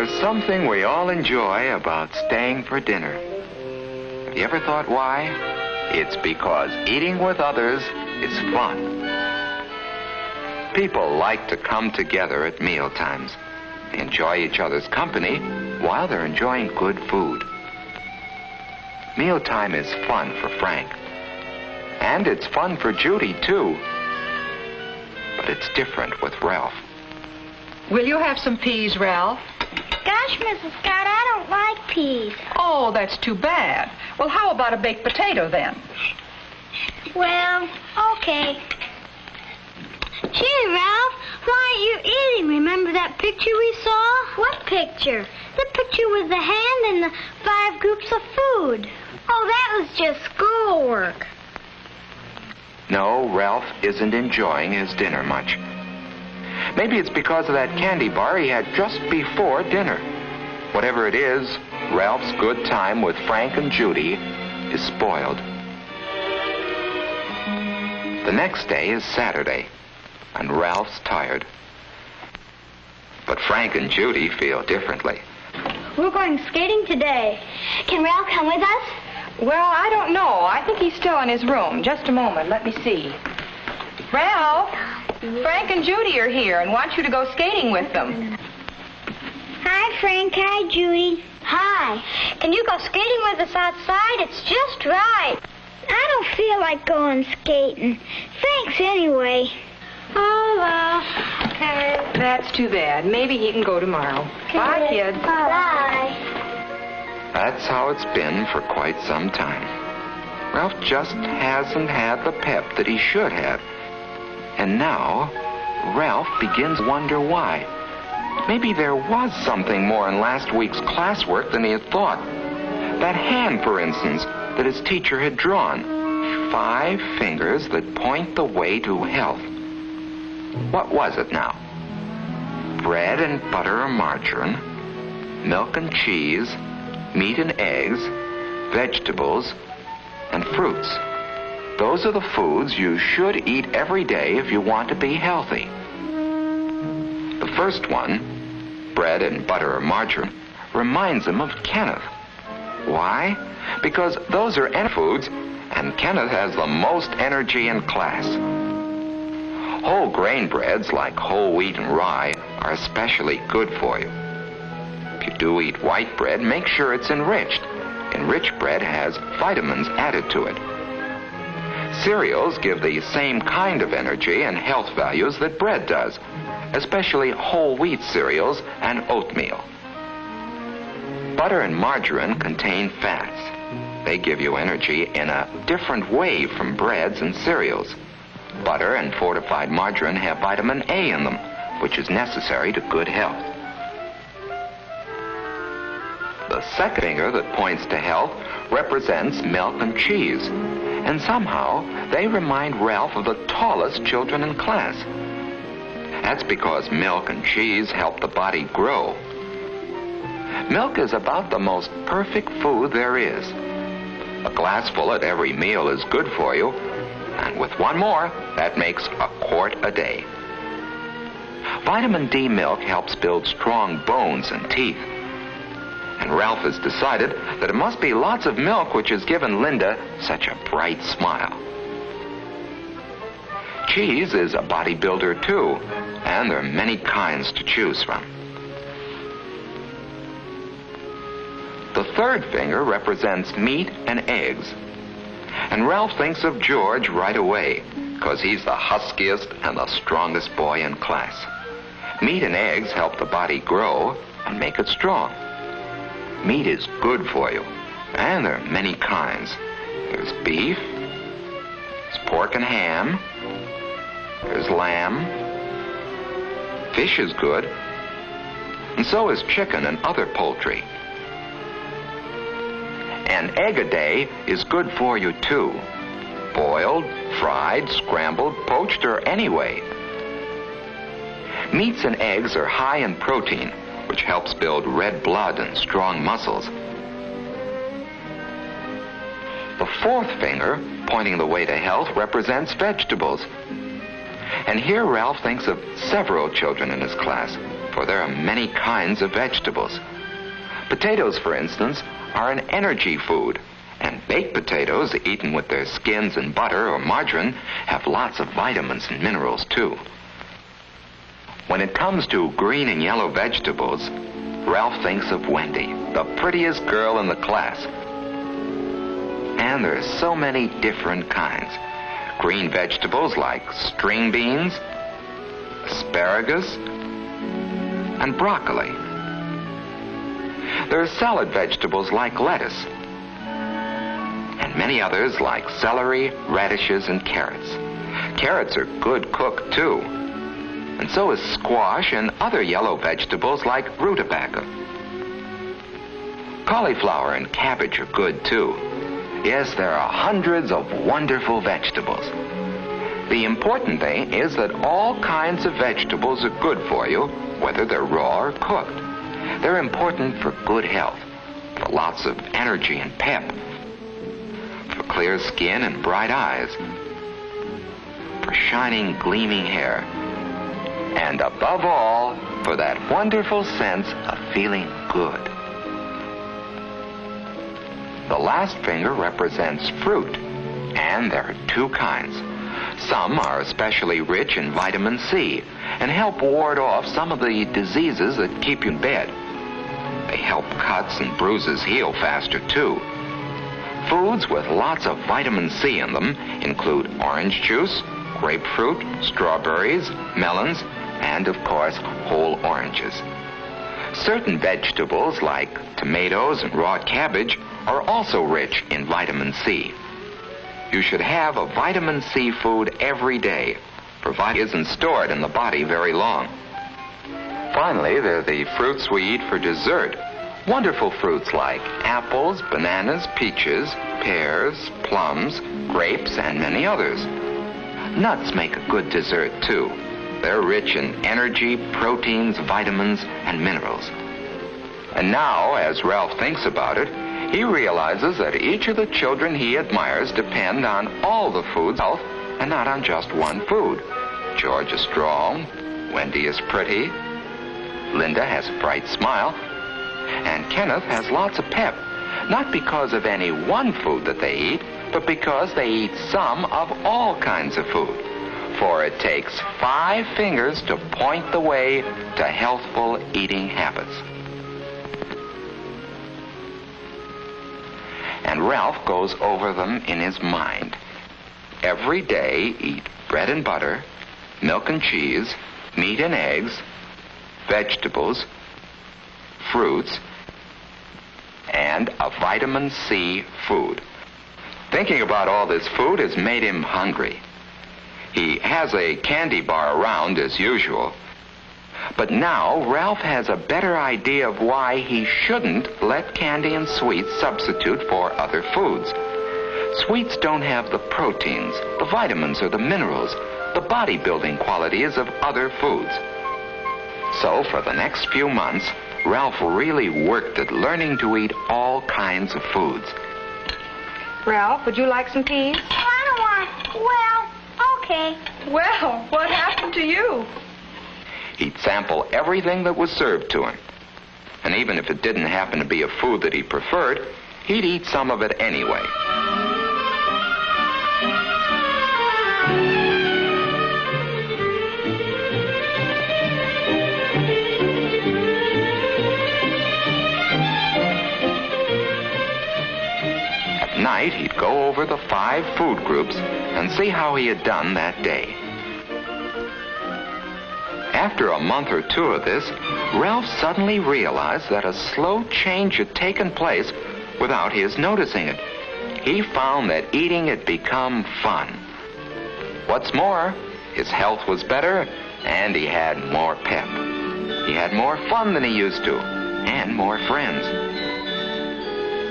There's something we all enjoy about staying for dinner. Have you ever thought why? It's because eating with others is fun. People like to come together at meal times, enjoy each other's company while they're enjoying good food. Mealtime is fun for Frank. And it's fun for Judy, too. But it's different with Ralph. Will you have some peas, Ralph? Gosh, Mrs. Scott, I don't like peas. Oh, that's too bad. Well, how about a baked potato, then? Well, okay. Gee, Ralph, why aren't you eating? Remember that picture we saw? What picture? The picture with the hand and the 5 groups of food. Oh, that was just schoolwork. No, Ralph isn't enjoying his dinner much. Maybe it's because of that candy bar he had just before dinner. Whatever it is, Ralph's good time with Frank and Judy is spoiled. The next day is Saturday, and Ralph's tired. But Frank and Judy feel differently. We're going skating today. Can Ralph come with us? Well, I don't know. I think he's still in his room. Just a moment. Let me see. Ralph, Frank and Judy are here and want you to go skating with them. Hi, Frank. Hi, Judy. Hi. Can you go skating with us outside? It's just right. I don't feel like going skating. Thanks anyway. Oh, well. Okay. That's too bad. Maybe he can go tomorrow. Bye, kids. Bye. That's how it's been for quite some time. Ralph just hasn't had the pep that he should have. And now, Ralph begins to wonder why. Maybe there was something more in last week's classwork than he had thought. That hand, for instance, that his teacher had drawn. 5 fingers that point the way to health. What was it now? Bread and butter or margarine, milk and cheese, meat and eggs, vegetables, and fruits. Those are the foods you should eat every day if you want to be healthy. The first one, bread and butter or margarine, reminds him of Kenneth. Why? Because those are foods, and Kenneth has the most energy in class. Whole grain breads like whole wheat and rye are especially good for you. If you do eat white bread, make sure it's enriched. Enriched bread has vitamins added to it. Cereals give the same kind of energy and health values that bread does, especially whole wheat cereals and oatmeal. Butter and margarine contain fats. They give you energy in a different way from breads and cereals. Butter and fortified margarine have vitamin A in them, which is necessary to good health. The second finger that points to health represents milk and cheese, and somehow they remind Ralph of the tallest children in class. That's because milk and cheese help the body grow. Milk is about the most perfect food there is. A glassful at every meal is good for you, and with one more, that makes a quart a day. Vitamin D milk helps build strong bones and teeth. And Ralph has decided that it must be lots of milk which has given Linda such a bright smile. Cheese is a bodybuilder too, and there are many kinds to choose from. The third finger represents meat and eggs. And Ralph thinks of George right away, because he's the huskiest and the strongest boy in class. Meat and eggs help the body grow and make it strong. Meat is good for you, and there are many kinds. There's beef, there's pork and ham, there's lamb, fish is good, and so is chicken and other poultry. An egg a day is good for you too. Boiled, fried, scrambled, poached, or any way. Meats and eggs are high in protein, which helps build red blood and strong muscles. The fourth finger, pointing the way to health, represents vegetables. And here Ralph thinks of several children in his class. for there are many kinds of vegetables. Potatoes, for instance, are an energy food, and baked potatoes, eaten with their skins and butter or margarine, have lots of vitamins and minerals, too. When it comes to green and yellow vegetables, Ralph thinks of Wendy, the prettiest girl in the class. And there are so many different kinds. Green vegetables like string beans, asparagus, and broccoli. There are salad vegetables like lettuce, and many others like celery, radishes, and carrots. Carrots are good cooked, too. And so is squash and other yellow vegetables like rutabaga. Cauliflower and cabbage are good, too. Yes, there are hundreds of wonderful vegetables. The important thing is that all kinds of vegetables are good for you, whether they're raw or cooked. They're important for good health, for lots of energy and pep, for clear skin and bright eyes, for shining, gleaming hair, and above all, for that wonderful sense of feeling good. The last finger represents fruit, and there are two kinds. Some are especially rich in vitamin C and help ward off some of the diseases that keep you in bed. They help cuts and bruises heal faster, too. Foods with lots of vitamin C in them include orange juice, grapefruit, strawberries, melons, and, of course, whole oranges. Certain vegetables, like tomatoes and raw cabbage, are also rich in vitamin C. You should have a vitamin C food every day, provided it isn't stored in the body very long. Finally, there are the fruits we eat for dessert. Wonderful fruits like apples, bananas, peaches, pears, plums, grapes, and many others. Nuts make a good dessert, too. They're rich in energy, proteins, vitamins, and minerals. And now, as Ralph thinks about it, he realizes that each of the children he admires depend on all the food's health and not on just one food. George is strong, Wendy is pretty, Linda has a bright smile, and Kenneth has lots of pep, not because of any one food that they eat, but because they eat some of all kinds of food. For it takes 5 fingers to point the way to healthful eating habits. And Ralph goes over them in his mind. Every day, eat bread and butter, milk and cheese, meat and eggs, vegetables, fruits, and a vitamin C food. Thinking about all this food has made him hungry. He has a candy bar around as usual. But now Ralph has a better idea of why he shouldn't let candy and sweets substitute for other foods. Sweets don't have the proteins, the vitamins, or the minerals, the bodybuilding qualities of other foods. So for the next few months, Ralph really worked at learning to eat all kinds of foods. Ralph, would you like some peas? I don't want. Well, okay. Well, what happened to you? He'd sample everything that was served to him. And even if it didn't happen to be a food that he preferred, he'd eat some of it anyway. At night, he'd go over the 5 food groups and see how he had done that day. After a month or 2 of this, Ralph suddenly realized that a slow change had taken place without his noticing it. He found that eating had become fun. What's more, his health was better and he had more pep. He had more fun than he used to, and more friends.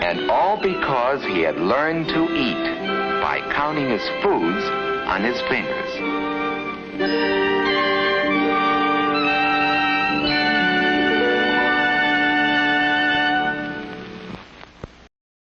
And all because he had learned to eat by counting his foods on his fingers.